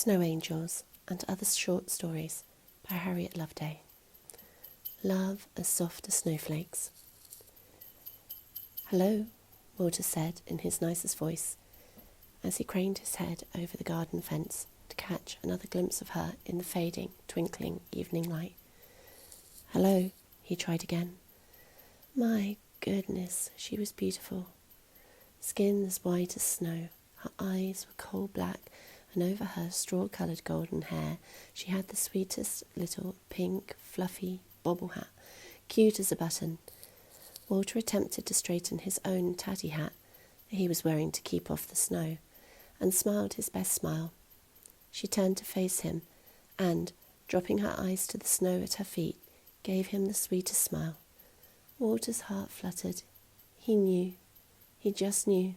Snow Angels and Other Short Stories by Harriet Loveday. Love as soft as snowflakes. "Hello," Walter said in his nicest voice, as he craned his head over the garden fence to catch another glimpse of her in the fading, twinkling evening light. "Hello," he tried again. My goodness, she was beautiful. Skin as white as snow, her eyes were coal black, and over her straw-coloured golden hair she had the sweetest little pink, fluffy bobble hat, cute as a button. Walter attempted to straighten his own tatty hat that he was wearing to keep off the snow, and smiled his best smile. She turned to face him, and, dropping her eyes to the snow at her feet, gave him the sweetest smile. Walter's heart fluttered. He knew. He just knew.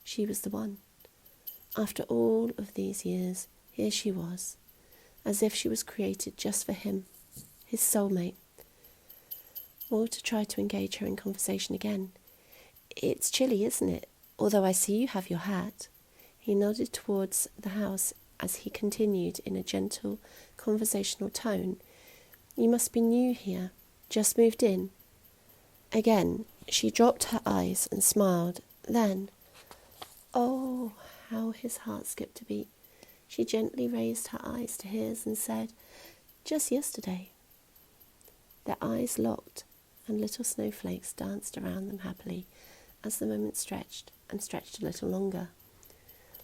She was the one. After all of these years, here she was, as if she was created just for him, his soulmate. Walter tried to engage her in conversation again. "It's chilly, isn't it? Although I see you have your hat." He nodded towards the house as he continued in a gentle, conversational tone. "You must be new here, just moved in." Again, she dropped her eyes and smiled. Then, oh, how his heart skipped a beat. She gently raised her eyes to his and said, "Just yesterday." Their eyes locked, and little snowflakes danced around them happily as the moment stretched and stretched a little longer.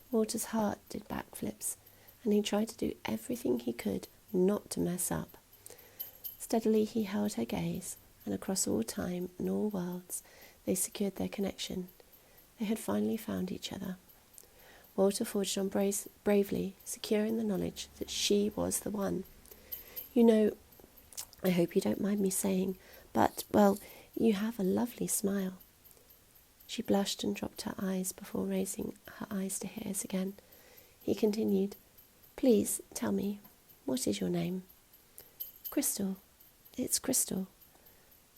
Walter's heart did backflips, and he tried to do everything he could not to mess up. Steadily he held her gaze, and across all time and all worlds they secured their connection. They had finally found each other. Walter forged on bravely, secure in the knowledge that she was the one. "You know, I hope you don't mind me saying, but, well, you have a lovely smile." She blushed and dropped her eyes before raising her eyes to his again. He continued, "Please tell me, what is your name?" "Crystal. It's Crystal."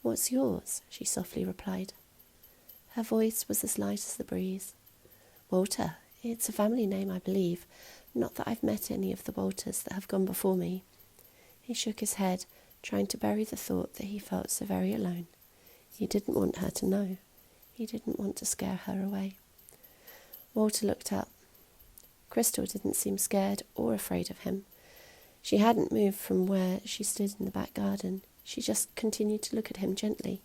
"What's yours?" she softly replied. Her voice was as light as the breeze. "Walter. It's a family name, I believe. Not that I've met any of the Walters that have gone before me." He shook his head, trying to bury the thought that he felt so very alone. He didn't want her to know. He didn't want to scare her away. Walter looked up. Crystal didn't seem scared or afraid of him. She hadn't moved from where she stood in the back garden. She just continued to look at him gently.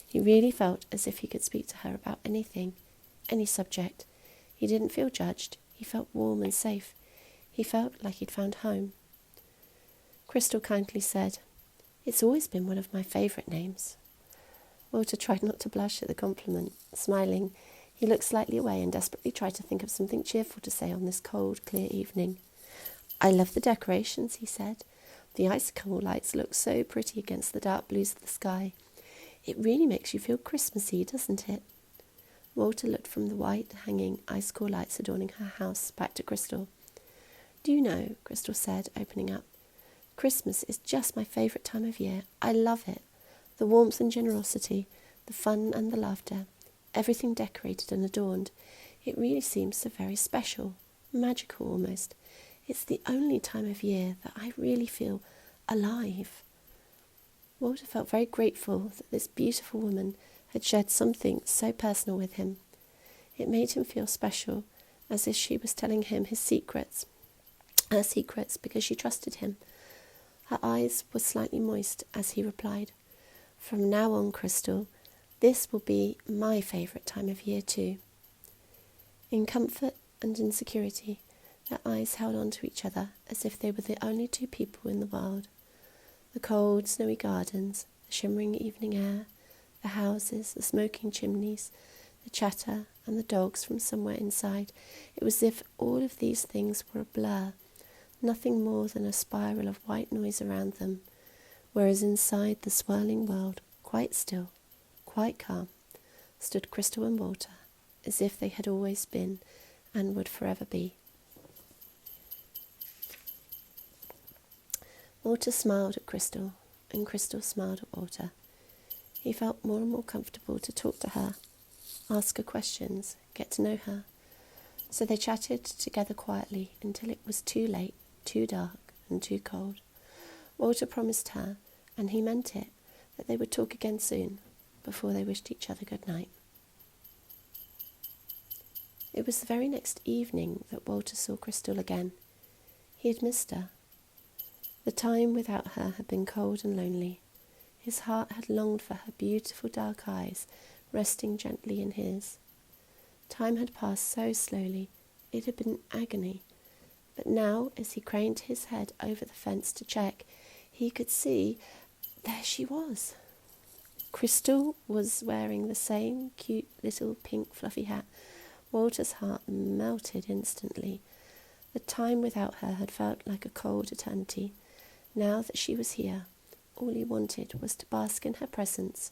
He really felt as if he could speak to her about anything, any subject. He didn't feel judged. He felt warm and safe. He felt like he'd found home. Crystal kindly said, "It's always been one of my favourite names." Walter tried not to blush at the compliment. Smiling, he looked slightly away and desperately tried to think of something cheerful to say on this cold, clear evening. "I love the decorations," he said. "The icicle lights look so pretty against the dark blues of the sky. It really makes you feel Christmassy, doesn't it?" Walter looked from the white, hanging icicle lights adorning her house back to Crystal. "Do you know," Crystal said, opening up, "Christmas is just my favourite time of year. I love it. The warmth and generosity, the fun and the laughter, everything decorated and adorned. It really seems so very special, magical almost. It's the only time of year that I really feel alive." Walter felt very grateful that this beautiful woman had shared something so personal with him. It made him feel special, as if she was telling him her secrets because she trusted him. Her eyes were slightly moist as he replied, "From now on, Crystal, this will be my favourite time of year too." In comfort and in security, their eyes held on to each other as if they were the only two people in the world. The cold, snowy gardens, the shimmering evening air, the houses, the smoking chimneys, the chatter, and the dogs from somewhere inside. It was as if all of these things were a blur, nothing more than a spiral of white noise around them, whereas inside the swirling world, quite still, quite calm, stood Crystal and Walter, as if they had always been and would forever be. Walter smiled at Crystal, and Crystal smiled at Walter. He felt more and more comfortable to talk to her, ask her questions, get to know her. So they chatted together quietly until it was too late, too dark, and too cold. Walter promised her, and he meant it, that they would talk again soon, before they wished each other good night. It was the very next evening that Walter saw Crystal again. He had missed her. The time without her had been cold and lonely. His heart had longed for her beautiful dark eyes, resting gently in his. Time had passed so slowly, it had been agony. But now, as he craned his head over the fence to check, he could see there she was. Crystal was wearing the same cute little pink fluffy hat. Walter's heart melted instantly. The time without her had felt like a cold eternity. Now that she was here, all he wanted was to bask in her presence,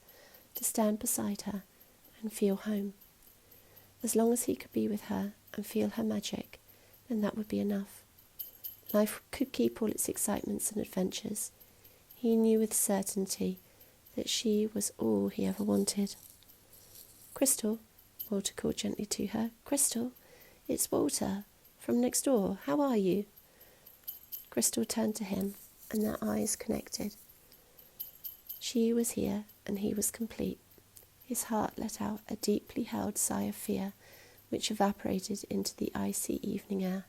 to stand beside her and feel home. As long as he could be with her and feel her magic, then that would be enough. Life could keep all its excitements and adventures. He knew with certainty that she was all he ever wanted. "Crystal," Walter called gently to her. "Crystal, it's Walter, from next door. How are you?" Crystal turned to him, and their eyes connected. She was here, and he was complete. His heart let out a deeply held sigh of fear, which evaporated into the icy evening air.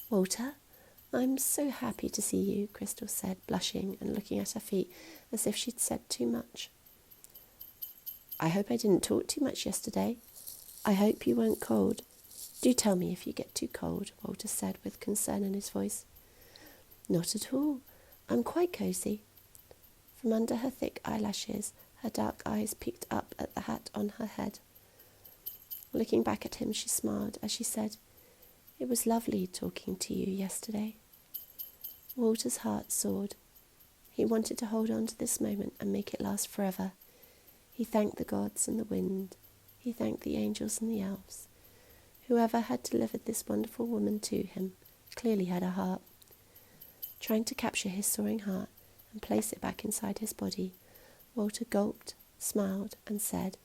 "Walter, I'm so happy to see you," Crystal said, blushing and looking at her feet as if she'd said too much. "I hope I didn't talk too much yesterday. I hope you weren't cold. Do tell me if you get too cold," Walter said with concern in his voice. "Not at all. I'm quite cosy." From under her thick eyelashes, her dark eyes peeked up at the hat on her head. Looking back at him, she smiled as she said, "It was lovely talking to you yesterday." Walter's heart soared. He wanted to hold on to this moment and make it last forever. He thanked the gods and the wind. He thanked the angels and the elves. Whoever had delivered this wonderful woman to him clearly had a heart. Trying to capture his soaring heart and place it back inside his body, Walter gulped, smiled, and said,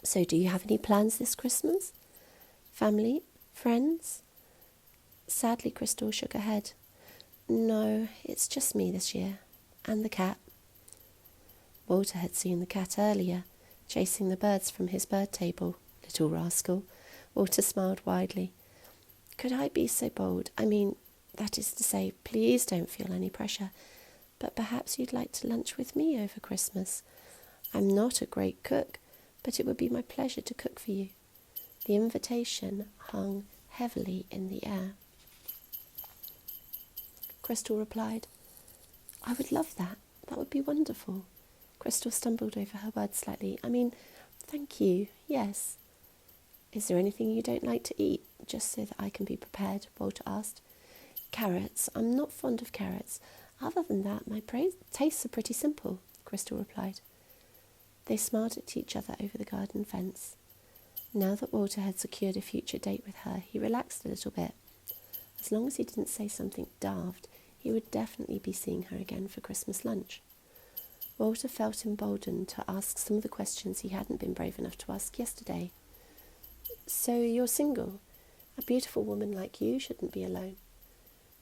"So do you have any plans this Christmas? Family? Friends?" Sadly, Crystal shook her head. "No, it's just me this year. And the cat." Walter had seen the cat earlier, chasing the birds from his bird table. Little rascal. Walter smiled widely. "Could I be so bold? I mean, that is to say, please don't feel any pressure, but perhaps you'd like to lunch with me over Christmas. I'm not a great cook, but it would be my pleasure to cook for you." The invitation hung heavily in the air. Crystal replied, "I would love that. That would be wonderful." Crystal stumbled over her words slightly. Thank you, yes." "Is there anything you don't like to eat, just so that I can be prepared?" Walter asked. "Carrots. I'm not fond of carrots. Other than that, my tastes are pretty simple," Crystal replied. They smiled at each other over the garden fence. Now that Walter had secured a future date with her, he relaxed a little bit. As long as he didn't say something daft, he would definitely be seeing her again for Christmas lunch. Walter felt emboldened to ask some of the questions he hadn't been brave enough to ask yesterday. "So you're single? A beautiful woman like you shouldn't be alone."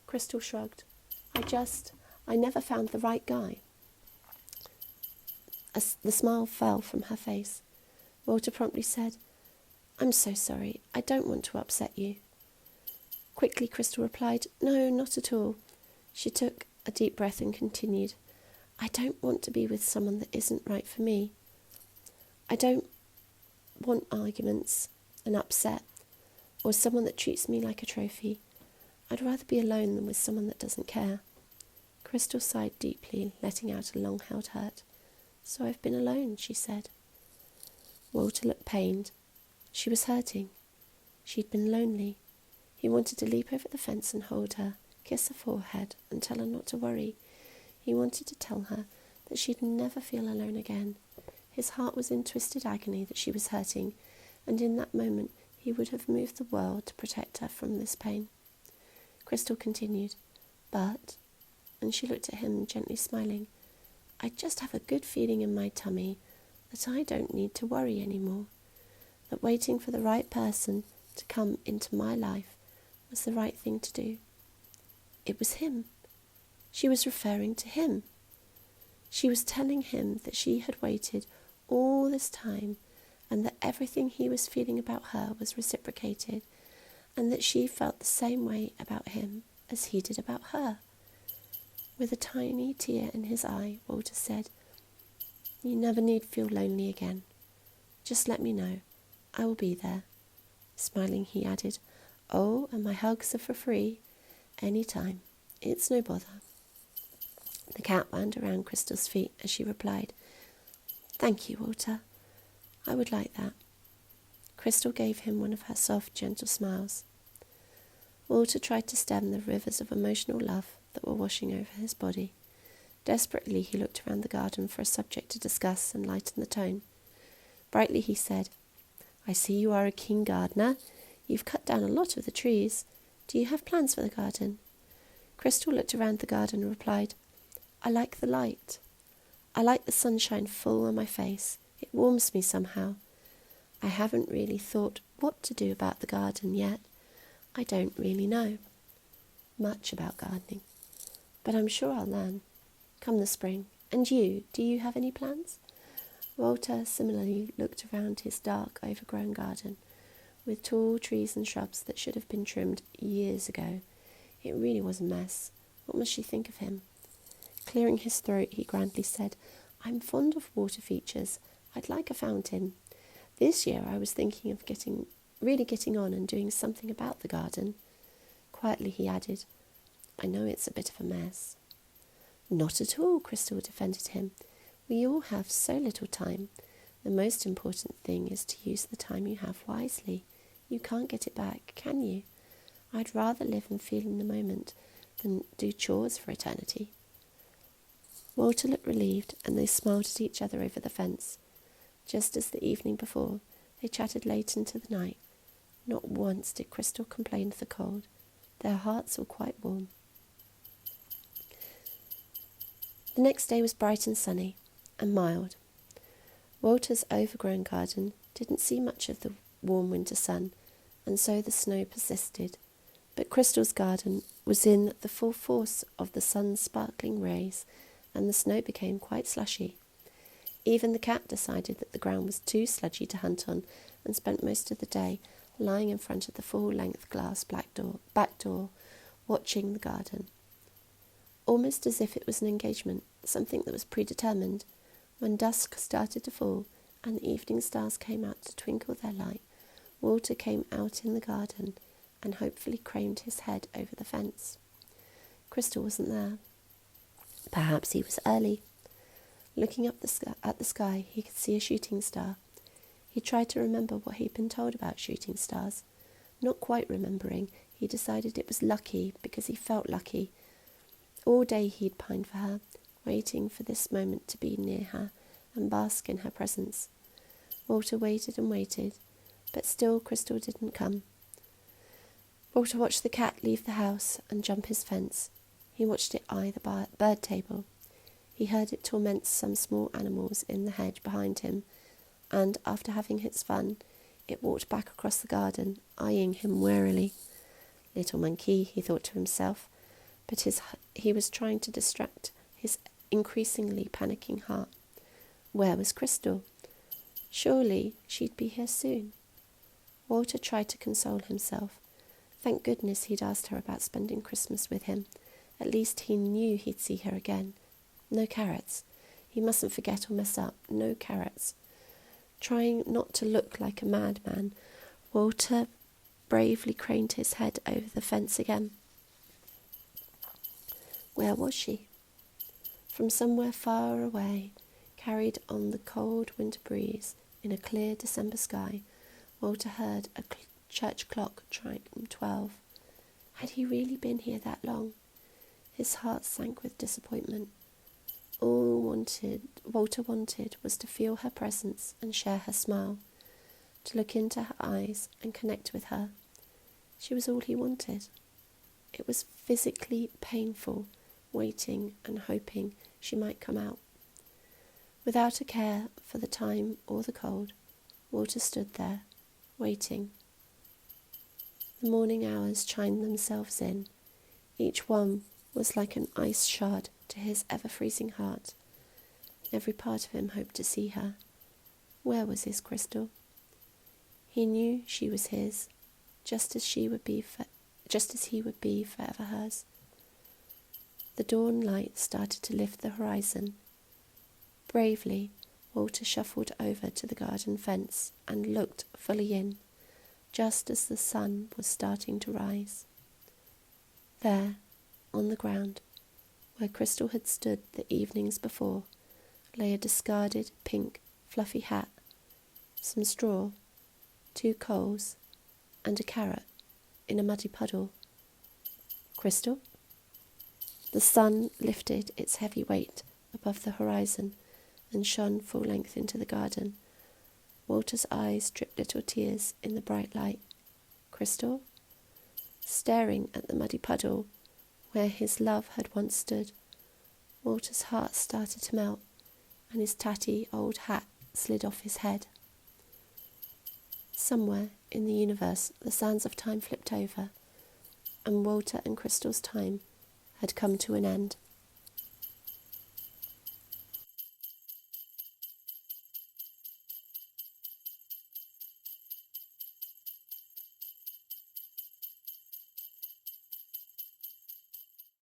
Crystal shrugged. I never found the right guy." The smile fell from her face. Walter promptly said, "I'm so sorry. I don't want to upset you." Quickly, Crystal replied, "No, not at all." She took a deep breath and continued, "I don't want to be with someone that isn't right for me. I don't want arguments and upset, or someone that treats me like a trophy. I'd rather be alone than with someone that doesn't care." Crystal sighed deeply, letting out a long-held hurt. "So I've been alone," she said. Walter looked pained. She was hurting. She'd been lonely. He wanted to leap over the fence and hold her, kiss her forehead, and tell her not to worry. He wanted to tell her that she'd never feel alone again. His heart was in twisted agony that she was hurting, and in that moment he would have moved the world to protect her from this pain. Crystal continued, and she looked at him gently smiling, "I just have a good feeling in my tummy that I don't need to worry anymore, that waiting for the right person to come into my life was the right thing to do. It was him. She was referring to him. She was telling him that she had waited all this time and that everything he was feeling about her was reciprocated, and that she felt the same way about him as he did about her. With a tiny tear in his eye, Walter said, "You never need feel lonely again. Just let me know. I will be there." Smiling, he added, "Oh, and my hugs are for free. Any time. It's no bother." The cat wound around Crystal's feet as she replied, "Thank you, Walter. I would like that." Crystal gave him one of her soft, gentle smiles. Walter tried to stem the rivers of emotional love that were washing over his body. Desperately, he looked around the garden for a subject to discuss and lighten the tone. Brightly, he said, "I see you are a keen gardener. You've cut down a lot of the trees. Do you have plans for the garden?" Crystal looked around the garden and replied, "I like the light. I like the sunshine full on my face. It warms me somehow. I haven't really thought what to do about the garden yet. I don't really know much about gardening, but I'm sure I'll learn come the spring. And you, do you have any plans?" Walter similarly looked around his dark, overgrown garden, with tall trees and shrubs that should have been trimmed years ago. It really was a mess. What must she think of him? Clearing his throat, he grandly said, "I'm fond of water features. I'd like a fountain. This year I was thinking of getting on and doing something about the garden." Quietly he added, "I know it's a bit of a mess." "Not at all," Crystal defended him. "We all have so little time. The most important thing is to use the time you have wisely. You can't get it back, can you? I'd rather live and feel in the moment than do chores for eternity." Walter looked relieved, and they smiled at each other over the fence. Just as the evening before, they chatted late into the night. Not once did Crystal complain of the cold. Their hearts were quite warm. The next day was bright and sunny, and mild. Walter's overgrown garden didn't see much of the warm winter sun, and so the snow persisted. But Crystal's garden was in the full force of the sun's sparkling rays, and the snow became quite slushy. Even the cat decided that the ground was too sludgy to hunt on, and spent most of the day lying in front of the full-length glass back door, watching the garden. Almost as if it was an engagement, something that was predetermined. When dusk started to fall, and the evening stars came out to twinkle their light, Walter came out in the garden, and hopefully craned his head over the fence. Crystal wasn't there. Perhaps he was early. Looking up at the sky, he could see a shooting star. He tried to remember what he'd been told about shooting stars. Not quite remembering, he decided it was lucky because he felt lucky. All day he'd pined for her, waiting for this moment to be near her and bask in her presence. Walter waited and waited, but still Crystal didn't come. Walter watched the cat leave the house and jump his fence. He watched it eye the bird table. He heard it torment some small animals in the hedge behind him, and after having its fun, it walked back across the garden, eyeing him warily. "Little monkey," he thought to himself, but he was trying to distract his increasingly panicking heart. Where was Crystal? Surely she'd be here soon. Walter tried to console himself. Thank goodness he'd asked her about spending Christmas with him. At least he knew he'd see her again. No carrots. He mustn't forget or mess up. No carrots. Trying not to look like a madman, Walter bravely craned his head over the fence again. Where was she? From somewhere far away, carried on the cold winter breeze in a clear December sky, Walter heard a church clock chime 12. Had he really been here that long? His heart sank with disappointment. All Walter wanted was to feel her presence and share her smile, to look into her eyes and connect with her. She was all he wanted. It was physically painful, waiting and hoping she might come out. Without a care for the time or the cold, Walter stood there, waiting. The morning hours chimed themselves in. Each one was like an ice shard to his ever-freezing heart. Every part of him hoped to see her. Where was his Crystal? He knew she was his, just as he would be forever hers. The dawn light started to lift the horizon. Bravely, Walter shuffled over to the garden fence and looked fully in, just as the sun was starting to rise. There, on the ground, where Crystal had stood the evenings before, lay a discarded pink fluffy hat, some straw, 2 coals, and a carrot in a muddy puddle. Crystal? The sun lifted its heavy weight above the horizon and shone full length into the garden. Walter's eyes dripped little tears in the bright light. Crystal? Staring at the muddy puddle where his love had once stood, Walter's heart started to melt, and his tatty old hat slid off his head. Somewhere in the universe the sands of time flipped over, and Walter and Crystal's time had come to an end.